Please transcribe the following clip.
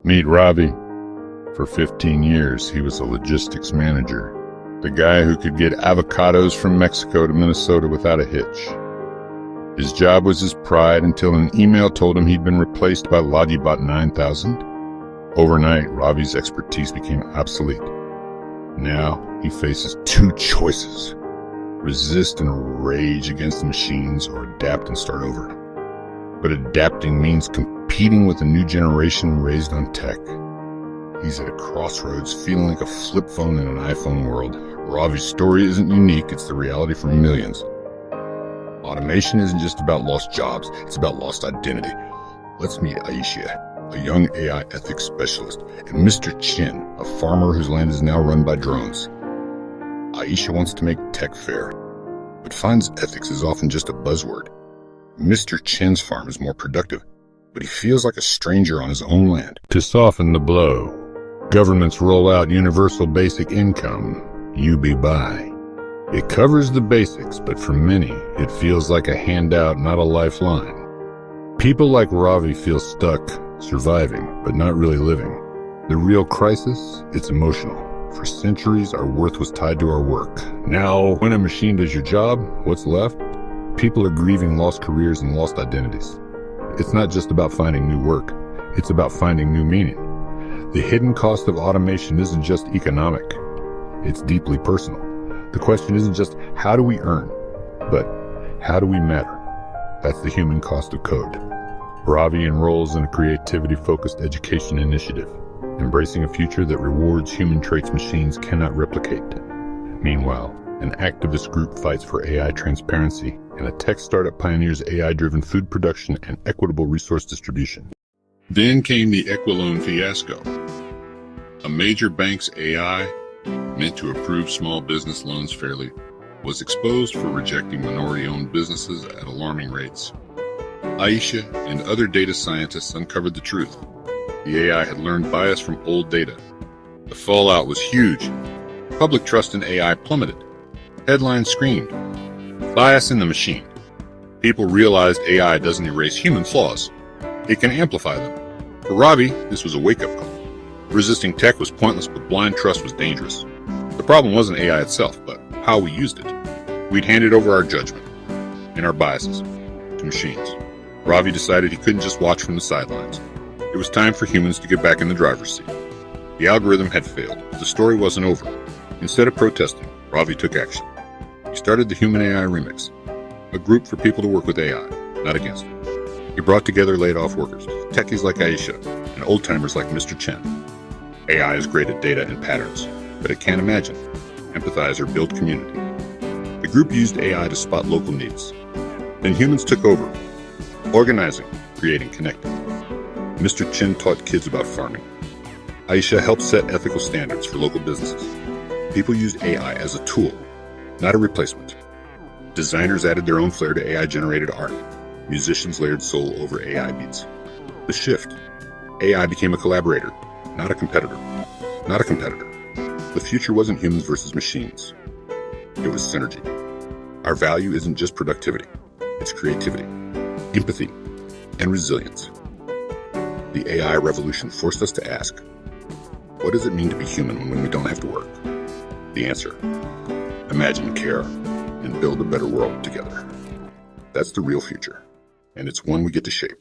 Meet Ravi. For 15 years, he was a logistics manager. The guy who could get avocados from Mexico to Minnesota without a hitch. His job was his pride until an email told him he'd been replaced by Logibot 9000. Overnight, Ravi's expertise became obsolete. Now, he faces two choices. Resist and rage against the machines, or adapt and start over. But adapting means competing with a new generation raised on tech. He's at a crossroads, feeling like a flip phone in an iPhone world. Ravi's story isn't unique, it's the reality for millions. Automation isn't just about lost jobs, it's about lost identity. Let's meet Aisha, a young AI ethics specialist, and Mr. Chin, a farmer whose land is now run by drones. Aisha wants to make tech fair, but finds ethics is often just a buzzword. Mr. Chin's farm is more productive, but he feels like a stranger on his own land. To soften the blow, governments roll out universal basic income, UBI. It covers the basics, but for many, it feels like a handout, not a lifeline. People like Ravi feel stuck, surviving, but not really living. The real crisis, it's emotional. For centuries, our worth was tied to our work. Now, when a machine does your job, what's left? People are grieving lost careers and lost identities. It's not just about finding new work, it's about finding new meaning. The hidden cost of automation isn't just economic, it's deeply personal. The question isn't just how do we earn, but how do we matter? That's the human cost of code. Ravi enrolls in a creativity-focused education initiative, embracing a future that rewards human traits machines cannot replicate. Meanwhile, an activist group fights for AI transparency, and a tech startup pioneers AI-driven food production and equitable resource distribution. Then came the Equilone fiasco. A major bank's AI, meant to approve small business loans fairly, was exposed for rejecting minority-owned businesses at alarming rates. Aisha and other data scientists uncovered the truth. The AI had learned bias from old data. The fallout was huge. Public trust in AI plummeted. Headlines screamed, "Bias in the machine." People realized AI doesn't erase human flaws. It can amplify them. For Ravi, this was a wake-up call. Resisting tech was pointless, but blind trust was dangerous. The problem wasn't AI itself, but how we used it. We'd handed over our judgment and our biases to machines. Ravi decided he couldn't just watch from the sidelines. It was time for humans to get back in the driver's seat. The algorithm had failed, but the story wasn't over. Instead of protesting, Ravi took action. He started the Human AI Remix, a group for people to work with AI, not against it. He brought together laid-off workers, techies like Aisha, and old-timers like Mr. Chen. AI is great at data and patterns, but it can't imagine, empathize, or build community. The group used AI to spot local needs. Then humans took over, organizing, creating, connecting. Mr. Chen taught kids about farming. Aisha helped set ethical standards for local businesses. People used AI as a tool, not a replacement. Designers added their own flair to AI-generated art. Musicians layered soul over AI beats. The shift. AI became a collaborator, not a competitor. Not a competitor. The future wasn't humans versus machines. It was synergy. Our value isn't just productivity. It's creativity, empathy, and resilience. The AI revolution forced us to ask, what does it mean to be human when we don't have to work? The answer, imagine, care, and build a better world together. That's the real future, and it's one we get to shape.